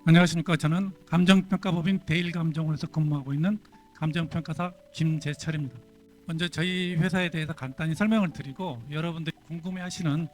안녕하십니까. 저는 감정평가법인 대일감정원에서 근무하고 있는 감정평가사 김재철입니다. 먼저 저희 회사에 대해서 간단히 설명을 드리고 여러분들이 궁금해하시는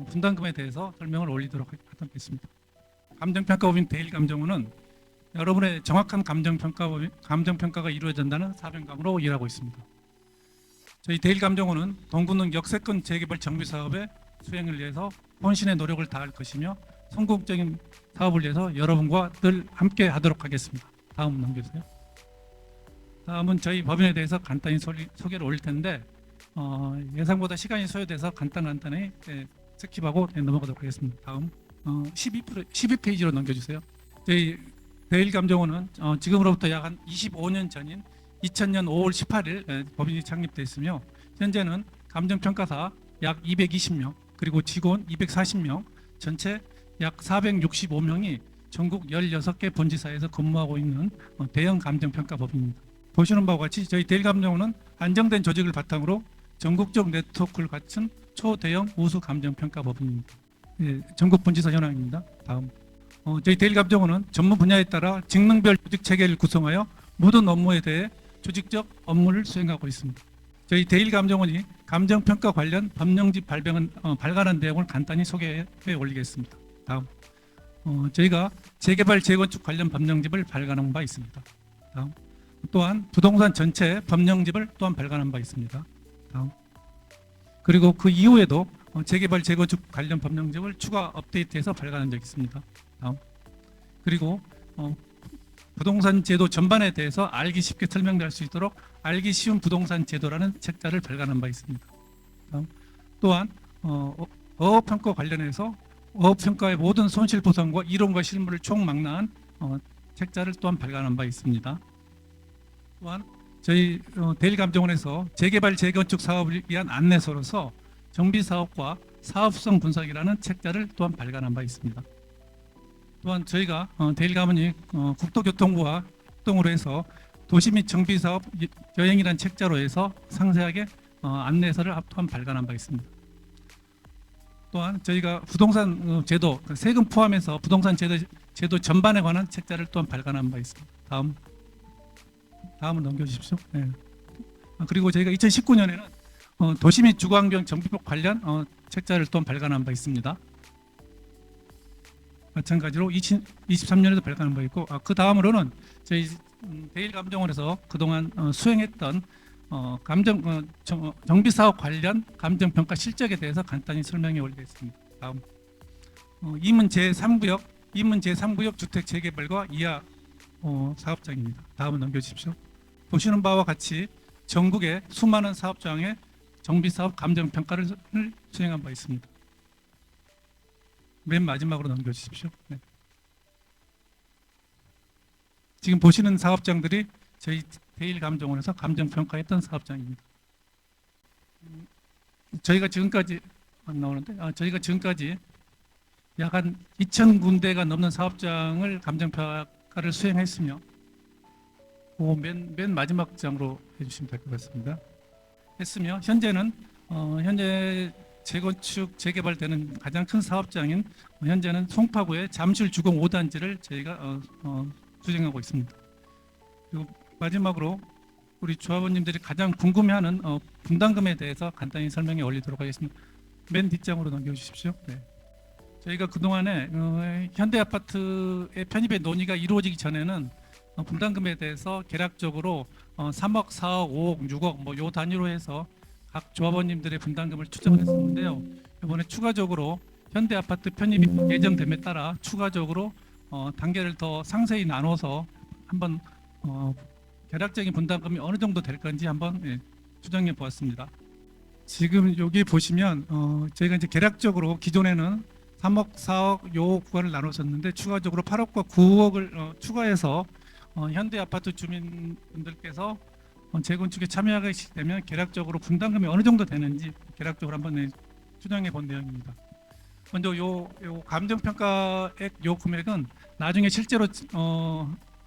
분담금에 대해서 설명을 올리도록 하겠습니다. 감정평가법인 대일감정원은 여러분의 정확한 감정평가가 이루어진다는 사명감으로 일하고 있습니다. 저희 대일감정원은 동구는 역세권 재개발 정비사업의 수행을 위해서 혼신의 노력을 다할 것이며 성공적인 사업을 위해서 여러분과 늘 함께 하도록 하겠습니다. 다음 넘겨주세요. 다음은 저희 법인에 대해서 간단히 소개를 올릴 텐데 예상보다 시간이 소요돼서 간단히 스킵하고 넘어가도록 하겠습니다. 다음 12페이지로 넘겨주세요. 저희 대일감정원은 지금으로부터 약 한 25년 전인 2000년 5월 18일 법인이 창립되어 현재는 감정평가사 약 220명 그리고 직원 240명 전체 약 465명이 전국 16개 본지사에서 근무하고 있는 대형 감정평가법인입니다. 보시는 바와 같이 저희 대일감정원은 안정된 조직을 바탕으로 전국적 네트워크를 갖춘 초대형 우수 감정평가법인입니다. 예, 전국 본지사 현황입니다. 다음 저희 대일감정원은 전문 분야에 따라 직능별 조직 체계를 구성하여 모든 업무에 대해 조직적 업무를 수행하고 있습니다. 저희 대일감정원이 감정평가 관련 법령집 발간한 내용을 간단히 소개해 올리겠습니다. 다음 저희가 재개발 재건축 관련 법령집을 발간한 바 있습니다. 다음 또한 부동산 전체 법령집을 또한 발간한 바 있습니다. 다음 그리고 그 이후에도 재개발 재건축 관련 법령집을 추가 업데이트해서 발간한 적이 있습니다. 다음 그리고 부동산 제도 전반에 대해서 알기 쉽게 설명할 수 있도록 알기 쉬운 부동산 제도라는 책자를 발간한 바 있습니다. 다음 또한 어업평가 관련해서 어업평가의 모든 손실 보상과 이론과 실무를 총망라한 책자를 또한 발간한 바 있습니다. 또한 저희 대일감정원에서 재개발 재건축 사업을 위한 안내서로서 정비사업과 사업성 분석이라는 책자를 또한 발간한 바 있습니다. 또한 저희가 대일감원이 국토교통부와 협동으로 해서 도시 및 정비사업 여행이라는 책자로 해서 상세하게 안내서를 또한 발간한 바 있습니다. 또한 저희가 부동산 제도, 세금 포함해서 부동산 제도 전반에 관한 책자를 또한 발간한 바 있습니다. 다음을 넘겨주십시오. 네. 그리고 저희가 2019년에는 도시 및 주거환경 정비법 관련 책자를 또한 발간한 바 있습니다. 마찬가지로 2023년에도 발간한 바 있고 그 다음으로는 저희 대일감정원에서 그동안 수행했던 정비사업 관련 감정평가 실적에 대해서 간단히 설명해 올리겠습니다. 다음 이문 제3구역 주택 재개발과 이하 사업장입니다. 다음을 넘겨주십시오. 보시는 바와 같이 전국의 수많은 사업장의 정비사업 감정평가를 수행한 바 있습니다. 맨 마지막으로 넘겨주십시오. 네. 지금 보시는 사업장들이 저희 대일감정원에서 감정평가했던 사업장입니다. 저희가 지금까지 안 나오는데 저희가 지금까지 약 한 2,000군데가 넘는 사업장을 감정평가를 수행했으며 맨 마지막 장으로 해주시면 될 것 같습니다. 했으며 현재 재건축 재개발되는 가장 큰 사업장인 현재는 송파구의 잠실 주공 5단지를 저희가 수행하고 있습니다. 그리고 마지막으로 우리 조합원님들이 가장 궁금해하는 분담금에 대해서 간단히 설명해 올리도록 하겠습니다. 맨 뒷장으로 넘겨주십시오. 네. 저희가 그동안에 현대아파트의 편입의 논의가 이루어지기 전에는 분담금에 대해서 개략적으로 3억, 4억, 5억, 6억 요 단위로 해서 각 조합원님들의 분담금을 추정을 했었는데요. 이번에 추가적으로 현대아파트 편입이 예정됨에 따라 추가적으로 단계를 더 상세히 나눠서 한번 개략적인 분담금이 어느 정도 될 건지 한번 추정해 보았습니다. 지금 여기 보시면 저희가 이제 개략적으로 기존에는 3억, 4억 요 구간을 나눴었는데 추가적으로 8억과 9억을 추가해서 현대아파트 주민분들께서 재건축에 참여하게 되면 개략적으로 분담금이 어느 정도 되는지 개략적으로 한번 추정해 본 내용입니다. 먼저 요 감정평가액 요 금액은 나중에 실제로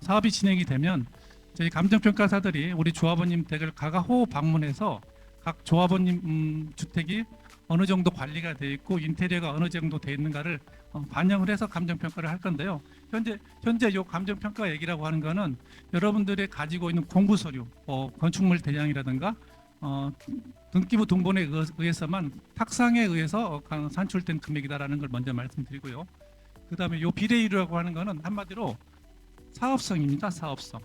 사업이 진행이 되면 저희 감정평가사들이 우리 조합원님 댁을 가가호 방문해서 각 조합원님 주택이 어느 정도 관리가 돼 있고 인테리어가 어느 정도 돼 있는가를 반영을 해서 감정 평가를 할 건데요. 현재 요 감정 평가 얘기라고 하는 거는 여러분들이 가지고 있는 공부 서류, 건축물 대장이라든가 등기부 등본에 의해서만 탁상에 의해서 산출된 금액이다라는 걸 먼저 말씀드리고요. 그다음에 요 비례율이라고 하는 거는 한마디로 사업성입니다. 사업성.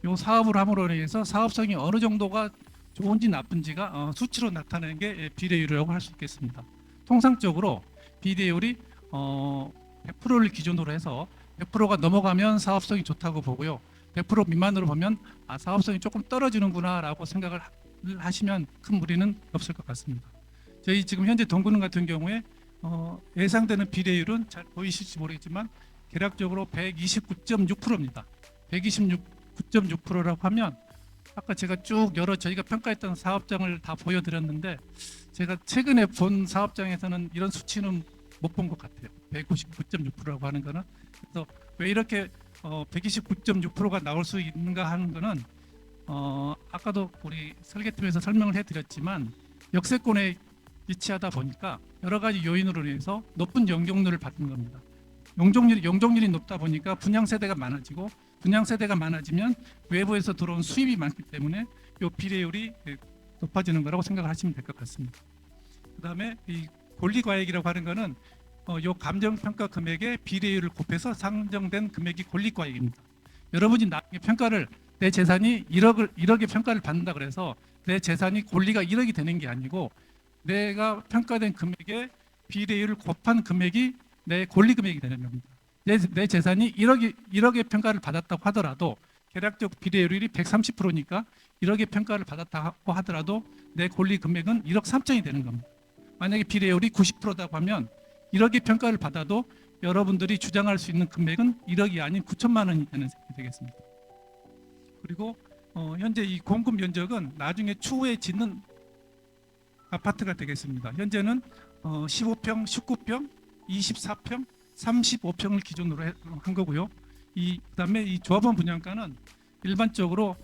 요 사업을 함으로 인해서 사업성이 어느 정도가 좋은지 나쁜지가 수치로 나타내는 게 비례율이라고 할 수 있겠습니다. 통상적으로 비례율이 100%를 기준으로 해서 100%가 넘어가면 사업성이 좋다고 보고요. 100% 미만으로 보면 사업성이 조금 떨어지는구나라고 생각을 하시면 큰 무리는 없을 것 같습니다. 저희 지금 현재 동구릉 같은 경우에 예상되는 비례율은 잘 보이실지 모르겠지만 대략적으로 129.6%입니다. 129.6%라고 하면 아까 제가 쭉 여러 저희가 평가했던 사업장을 다 보여드렸는데 제가 최근에 본 사업장에서는 이런 수치는 못 본 것 같아요. 199.6%라고 하는 거는. 그래서 왜 이렇게 129.6%가 나올 수 있는가 하는 거는 아까도 우리 설계팀에서 설명을 해드렸지만 역세권에 위치하다 보니까 여러 가지 요인으로 인해서 높은 용적률을 받는 겁니다. 용적률이 높다 보니까 분양 세대가 많아지고 분양 세대가 많아지면 외부에서 들어온 수입이 많기 때문에 이 비례율이 높아지는 거라고 생각을 하시면 될 것 같습니다. 그다음에 이 권리과액이라고 하는 거는 이 감정평가 금액의 비례율을 곱해서 상정된 금액이 권리과액입니다. 여러분이 나중에 평가를 내 재산이 1억의 평가를 받는다 그래서 내 재산이 권리가 1억이 되는 게 아니고 내가 평가된 금액의 비례율을 곱한 금액이 내 권리 금액이 되는 겁니다. 내 재산이 1억의 평가를 받았다고 하더라도 계략적 비례율이 130%니까 1억의 평가를 받았다고 하더라도 내 권리 금액은 1억 3천이 되는 겁니다. 만약에 비례율이 90%다고 하면 1억의 평가를 받아도 여러분들이 주장할 수 있는 금액은 1억이 아닌 9천만 원이 되는 셈이 되겠습니다. 그리고 현재 이 공급 면적은 나중에 추후에 짓는 아파트가 되겠습니다. 현재는 15평, 19평, 24평, 35평을 기준으로 한 거고요. 그다음에 이 조합원 분양가는 일반적으로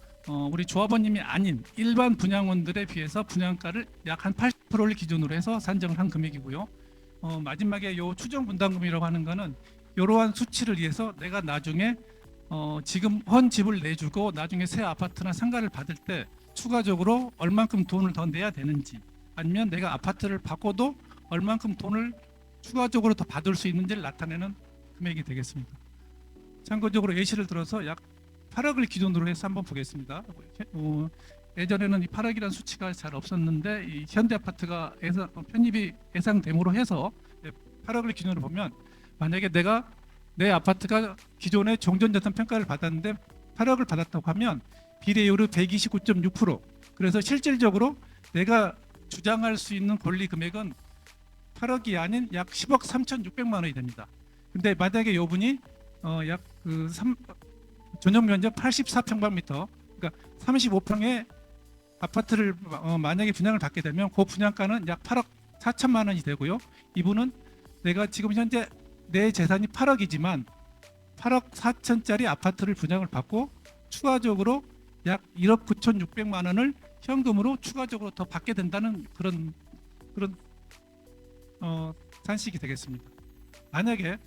우리 조합원님이 아닌 일반 분양원들에 비해서 분양가를 약 한 80%를 기준으로 해서 산정을 한 금액이고요. 마지막에 요 추정 분담금이라고 하는 거는 이러한 수치를 위해서 내가 나중에 지금 헌 집을 내주고 나중에 새 아파트나 상가를 받을 때 추가적으로 얼만큼 돈을 더 내야 되는지 아니면 내가 아파트를 바꿔도 얼만큼 돈을 추가적으로 더 받을 수 있는지를 나타내는 금액이 되겠습니다. 참고적으로 예시를 들어서 약 8억을 기준으로 해서 한번 보겠습니다. 예전에는 이 8억이라는 수치가 잘 없었는데 이 현대아파트가 편입이 예상됨으로 해서 8억을 기준으로 보면 만약에 내 아파트가 기존에 종전자산 평가를 받았는데 8억을 받았다고 하면 비례율은 129.6%. 그래서 실질적으로 내가 주장할 수 있는 권리 금액은 8억이 아닌 약 10억 3,600만 원이 됩니다. 근데 만약에 요 분이 전용 면적 84평방미터, 그러니까 35평의 아파트를 만약에 분양을 받게 되면 그 분양가는 약 8억 4천만 원이 되고요. 이분은 내가 지금 현재 내 재산이 8억이지만 8억 4천짜리 아파트를 분양을 받고 추가적으로 약 1억 9,600만 원을 현금으로 추가적으로 더 받게 된다는 그런 산식이 되겠습니다. 만약에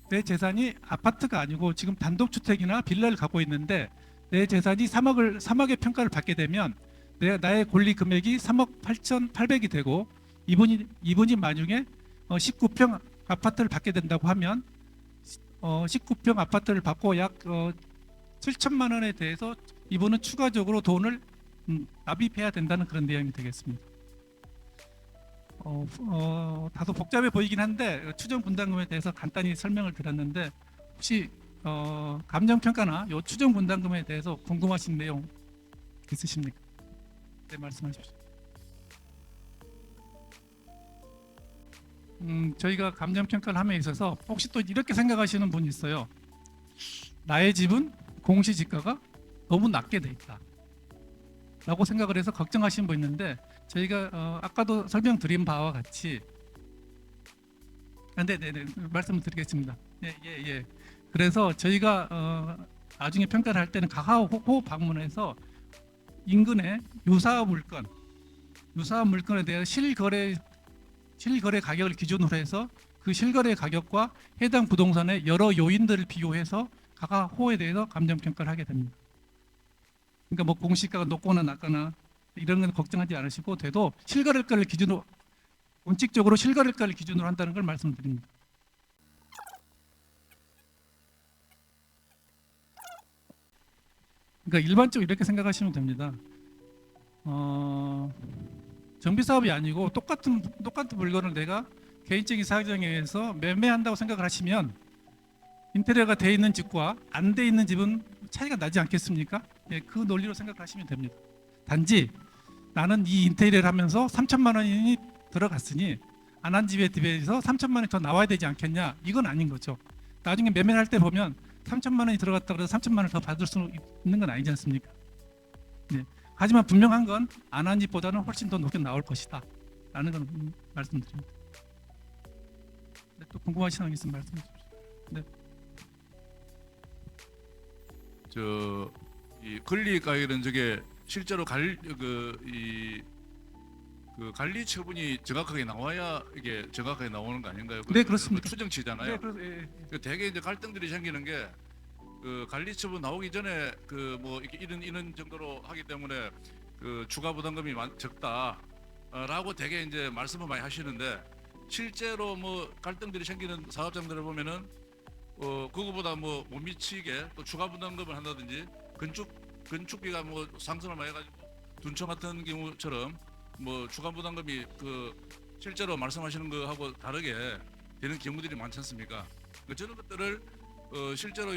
내 재산이 아파트가 아니고 지금 단독주택이나 빌라를 갖고 있는데 내 재산이 3억의 평가를 받게 되면 나의 권리 금액이 3억 8,800이 되고 이분이 만약에 19평 아파트를 받게 된다고 하면 19평 아파트를 받고 약 7천만 원에 대해서 이분은 추가적으로 돈을 납입해야 된다는 그런 내용이 되겠습니다. 다소 복잡해 보이긴 한데 추정 분담금에 대해서 간단히 설명을 드렸는데 혹시 감정평가나 요 추정 분담금에 대해서 궁금하신 내용 있으십니까? 네, 말씀하십시오. 저희가 감정평가를 함에 있어서 혹시 또 이렇게 생각하시는 분이 있어요. 나의 집은 공시지가가 너무 낮게 돼 있다 라고 생각을 해서 걱정하시는 분 있는데 저희가 아까도 설명드린 바와 같이 네네네 말씀을 드리겠습니다. 예. 그래서 저희가 나중에 평가를 할 때는 가하호 방문해서 인근의 유사 물건 유사한 물건에 대한 실거래 가격을 기준으로 해서 그 실거래 가격과 해당 부동산의 여러 요인들을 비교해서 가가호에 대해서 감정 평가를 하게 됩니다. 그러니까 뭐 공시가가 높거나 낮거나 이런 건 걱정하지 않으시고 돼도 실거래가를 기준으로 원칙적으로 실거래가를 기준으로 한다는 걸 말씀드립니다. 그러니까 일반적으로 이렇게 생각하시면 됩니다. 정비 사업이 아니고 똑같은 물건을 내가 개인적인 사정에 의해서 매매한다고 생각을 하시면 인테리어가 돼 있는 집과 안 돼 있는 집은 차이가 나지 않겠습니까? 예, 그 논리로 생각하시면 됩니다. 단지 나는 이 인테리어를 하면서 3천만 원이 들어갔으니 안 한 집에 비해서 3천만 원이 더 나와야 되지 않겠냐? 이건 아닌 거죠. 나중에 매매를 할 때 보면 3천만 원이 들어갔다 그래서 3천만 원을 더 받을 수 있는 건 아니지 않습니까? 네. 하지만 분명한 건 안 한 집보다는 훨씬 더 높게 나올 것이다 라는 건 말씀드립니다. 네, 또 궁금하신 사항 있으면 말씀해 주십시오. 네. 이 권리가액은 저게 실제로 그 관리 처분이 정확하게 나와야 이게 정확하게 나오는 거 아닌가요? 네, 그렇습니다. 추정치잖아요. 네, 되게 이제 갈등들이 생기는 게 그 관리 처분 나오기 전에 그 뭐 이렇게 이런 정도로 하기 때문에 그 추가 부담금이 적다라고 되게 이제 말씀을 많이 하시는데 실제로 뭐 갈등들이 생기는 사업장들을 보면은 그거보다 뭐 못 미치게 또 추가 부담금을 한다든지 건축비가 뭐 상승을 많이 해가지고 둔촌 같은 경우처럼 뭐 추가 부담금이 그 실제로 말씀하시는 거하고 다르게 되는 경우들이 많지 않습니까? 저런 것들을 실제로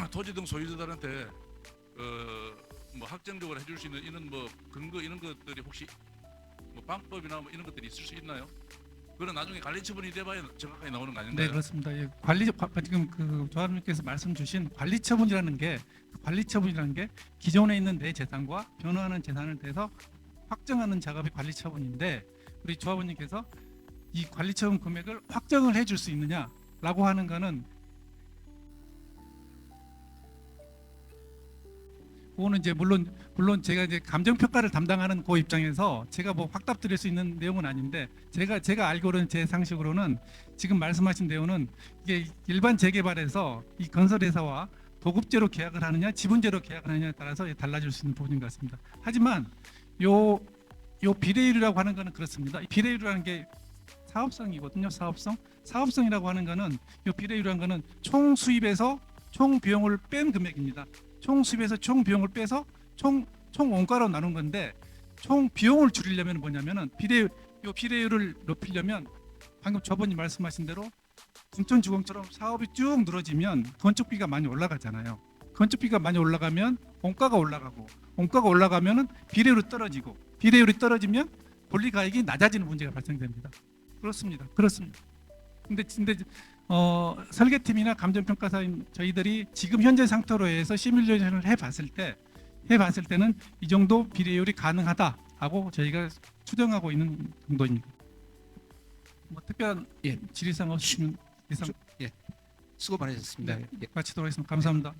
토지 등 소유자들한테 뭐 확정적으로 해줄 수 있는 이런 뭐 근거 이런 것들이 혹시 뭐 방법이나 뭐 이런 것들이 있을 수 있나요? 그건 나중에 관리 처분이 돼봐야 정확하게 나오는 거 아닌가요? 네, 그렇습니다. 예, 지금 그 조합님께서 말씀 주신 관리 처분이라는 게 기존에 있는 내 재산과 변화하는 재산을 대해서 확정하는 작업이 관리 처분인데 우리 조합원님께서 이 관리 처분 금액을 확정을 해줄 수 있느냐라고 하는 거는 그거는 이제 물론 제가 이제 감정 평가를 담당하는 그 입장에서 제가 뭐 확답 드릴 수 있는 내용은 아닌데 제가 알고는 제 상식으로는 지금 말씀하신 내용은 이게 일반 재개발에서 이 건설회사와 도급제로 계약을 하느냐 지분제로 계약을 하느냐에 따라서 달라질 수 있는 부분인 것 같습니다. 하지만 요 비례율이라고 하는 거는 그렇습니다. 이 비례율이라는 게 사업성이거든요. 사업성이라고 하는 거는 요 비례율이라는 거는 총 수입에서 총 비용을 뺀 금액입니다. 총 수입에서 총 비용을 빼서 총 원가로 나눈 건데 총 비용을 줄이려면 뭐냐면은 비례율을 높이려면 방금 저번에 말씀하신 대로 둔촌주공처럼 사업이 쭉 늘어지면 건축비가 많이 올라가잖아요. 건축비가 많이 올라가면 원가가 올라가면은 비례율이 떨어지면 권리가액이 낮아지는 문제가 발생됩니다. 그렇습니다. 근데 설계팀이나 감정평가사인 저희들이 지금 현재 상태로 해서 시뮬레이션을 해봤을 때는 이 정도 비례율이 가능하다하고 저희가 추정하고 있는 정도입니다. 뭐 특별한 질의사항 없으시면 이상 수고 많으셨습니다. 마치도록 하겠습니다. 감사합니다.